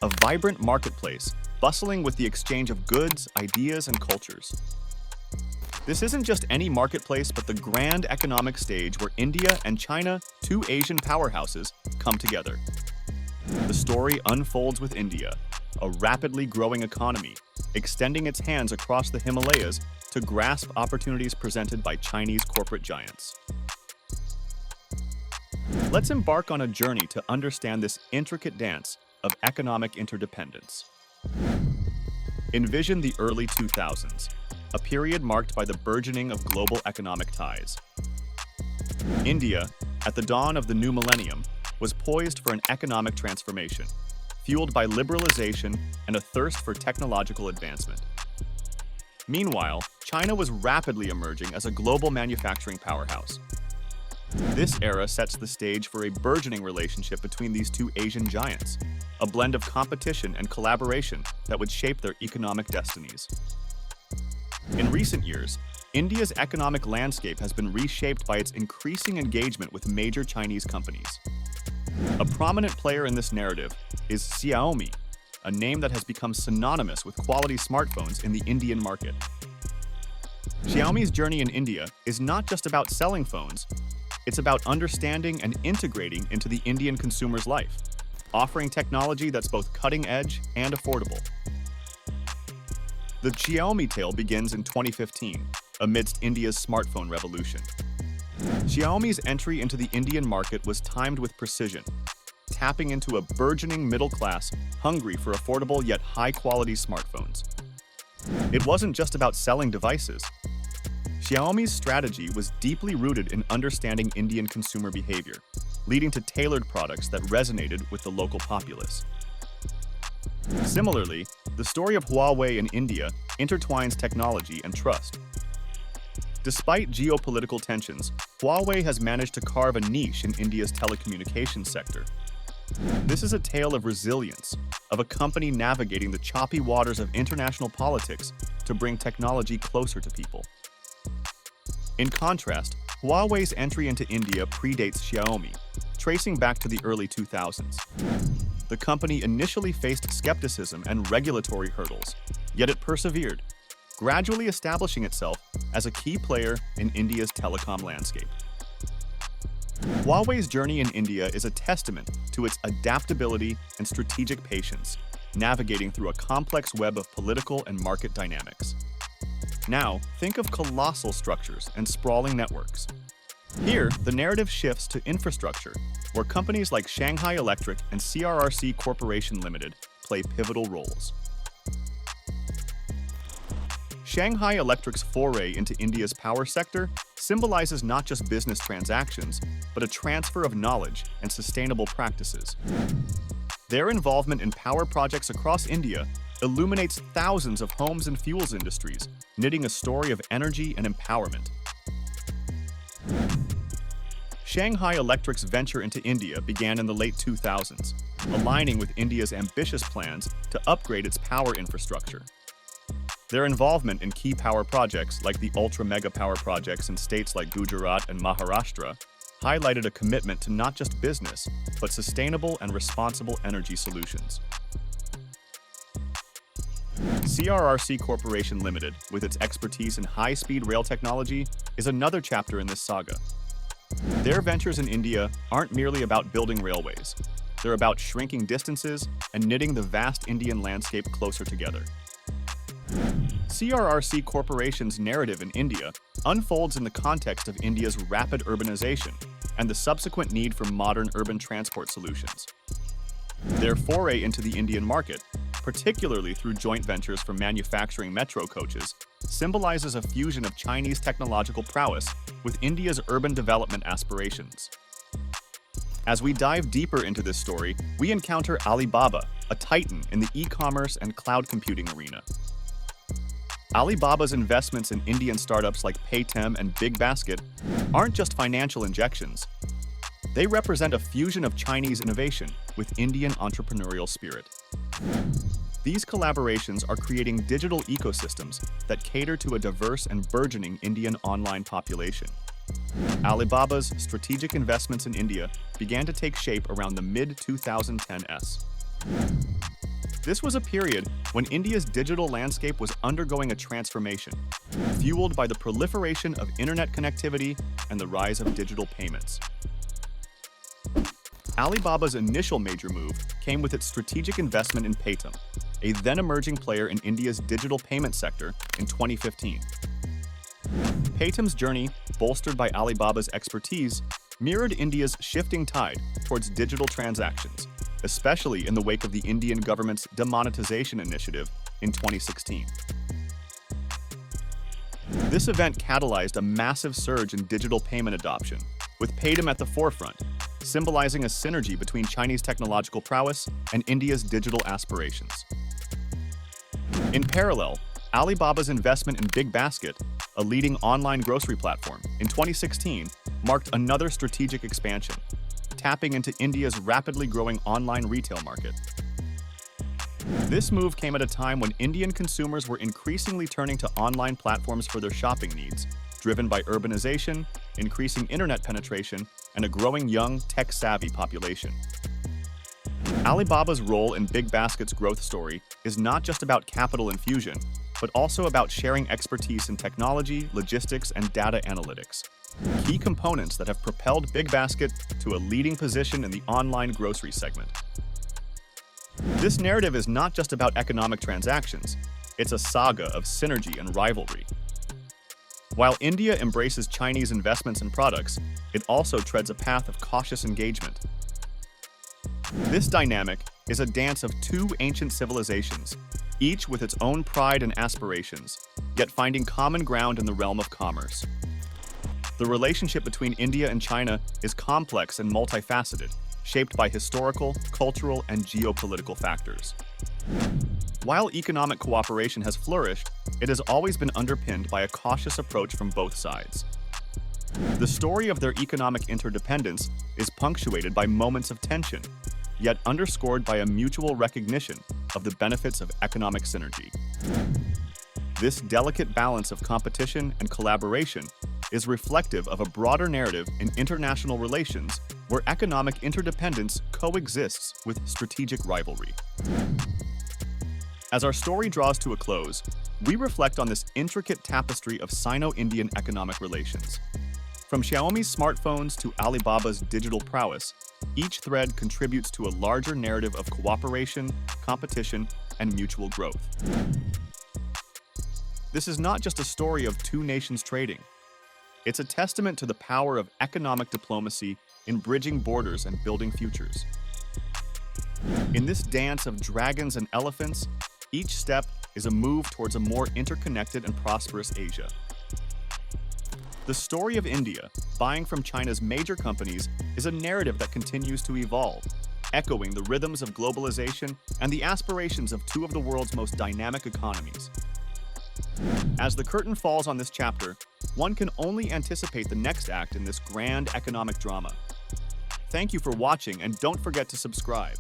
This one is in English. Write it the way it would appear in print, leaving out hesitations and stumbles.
a vibrant marketplace bustling with the exchange of goods, ideas, and cultures. This isn't just any marketplace, but the grand economic stage where India and China, two Asian powerhouses, come together. The story unfolds with India, a rapidly growing economy, extending its hands across the Himalayas to grasp opportunities presented by Chinese corporate giants. Let's embark on a journey to understand this intricate dance of economic interdependence. Envision the early 2000s, a period marked by the burgeoning of global economic ties. India, at the dawn of the new millennium, was poised for an economic transformation, fueled by liberalization and a thirst for technological advancement. Meanwhile, China was rapidly emerging as a global manufacturing powerhouse. This era sets the stage for a burgeoning relationship between these two Asian giants, a blend of competition and collaboration that would shape their economic destinies. In recent years, India's economic landscape has been reshaped by its increasing engagement with major Chinese companies. A prominent player in this narrative is Xiaomi, a name that has become synonymous with quality smartphones in the Indian market. Xiaomi's journey in India is not just about selling phones, it's about understanding and integrating into the Indian consumer's life, offering technology that's both cutting-edge and affordable. The Xiaomi tale begins in 2015, amidst India's smartphone revolution. Xiaomi's entry into the Indian market was timed with precision, tapping into a burgeoning middle class hungry for affordable yet high-quality smartphones. It wasn't just about selling devices. Xiaomi's strategy was deeply rooted in understanding Indian consumer behavior, leading to tailored products that resonated with the local populace. Similarly, the story of Huawei in India intertwines technology and trust. Despite geopolitical tensions, Huawei has managed to carve a niche in India's telecommunications sector. This is a tale of resilience, of a company navigating the choppy waters of international politics to bring technology closer to people. In contrast, Huawei's entry into India predates Xiaomi, tracing back to the early 2000s. The company initially faced skepticism and regulatory hurdles, yet it persevered, gradually establishing itself as a key player in India's telecom landscape. Huawei's journey in India is a testament to its adaptability and strategic patience, navigating through a complex web of political and market dynamics. Now, think of colossal structures and sprawling networks. Here, the narrative shifts to infrastructure, where companies like Shanghai Electric and CRRC Corporation Limited play pivotal roles. Shanghai Electric's foray into India's power sector symbolizes not just business transactions, but a transfer of knowledge and sustainable practices. Their involvement in power projects across India illuminates thousands of homes and fuels industries, knitting a story of energy and empowerment. Shanghai Electric's venture into India began in the late 2000s, aligning with India's ambitious plans to upgrade its power infrastructure. Their involvement in key power projects like the ultra-mega power projects in states like Gujarat and Maharashtra highlighted a commitment to not just business, but sustainable and responsible energy solutions. CRRC Corporation Limited, with its expertise in high-speed rail technology, is another chapter in this saga. Their ventures in India aren't merely about building railways. They're about shrinking distances and knitting the vast Indian landscape closer together. CRRC Corporation's narrative in India unfolds in the context of India's rapid urbanization and the subsequent need for modern urban transport solutions. Their foray into the Indian market, particularly through joint ventures for manufacturing metro coaches, symbolizes a fusion of Chinese technological prowess with India's urban development aspirations. As we dive deeper into this story, we encounter Alibaba, a titan in the e-commerce and cloud computing arena. Alibaba's investments in Indian startups like Paytm and BigBasket aren't just financial injections. They represent a fusion of Chinese innovation with Indian entrepreneurial spirit. These collaborations are creating digital ecosystems that cater to a diverse and burgeoning Indian online population. Alibaba's strategic investments in India began to take shape around the mid-2010s. This was a period when India's digital landscape was undergoing a transformation, fueled by the proliferation of internet connectivity and the rise of digital payments. Alibaba's initial major move came with its strategic investment in Paytm, a then-emerging player in India's digital payment sector in 2015. Paytm's journey, bolstered by Alibaba's expertise, mirrored India's shifting tide towards digital transactions, especially in the wake of the Indian government's demonetization initiative in 2016. This event catalyzed a massive surge in digital payment adoption, with Paytm at the forefront, symbolizing a synergy between Chinese technological prowess and India's digital aspirations. In parallel, Alibaba's investment in BigBasket, a leading online grocery platform, in 2016 marked another strategic expansion, tapping into India's rapidly growing online retail market. This move came at a time when Indian consumers were increasingly turning to online platforms for their shopping needs, driven by urbanization, increasing internet penetration, and a growing young, tech-savvy population. Alibaba's role in BigBasket's growth story is not just about capital infusion, but also about sharing expertise in technology, logistics, and data analytics, key components that have propelled BigBasket to a leading position in the online grocery segment. This narrative is not just about economic transactions, it's a saga of synergy and rivalry. While India embraces Chinese investments and products, it also treads a path of cautious engagement. This dynamic is a dance of two ancient civilizations, each with its own pride and aspirations, yet finding common ground in the realm of commerce. The relationship between India and China is complex and multifaceted, shaped by historical, cultural, and geopolitical factors. While economic cooperation has flourished, it has always been underpinned by a cautious approach from both sides. The story of their economic interdependence is punctuated by moments of tension, yet underscored by a mutual recognition of the benefits of economic synergy. This delicate balance of competition and collaboration is reflective of a broader narrative in international relations where economic interdependence coexists with strategic rivalry. As our story draws to a close, we reflect on this intricate tapestry of Sino-Indian economic relations. From Xiaomi's smartphones to Alibaba's digital prowess, each thread contributes to a larger narrative of cooperation, competition, and mutual growth. This is not just a story of two nations trading. It's a testament to the power of economic diplomacy in bridging borders and building futures. In this dance of dragons and elephants, each step is a move towards a more interconnected and prosperous Asia. The story of India, buying from China's major companies, is a narrative that continues to evolve, echoing the rhythms of globalization and the aspirations of two of the world's most dynamic economies. As the curtain falls on this chapter, one can only anticipate the next act in this grand economic drama. Thank you for watching, and don't forget to subscribe.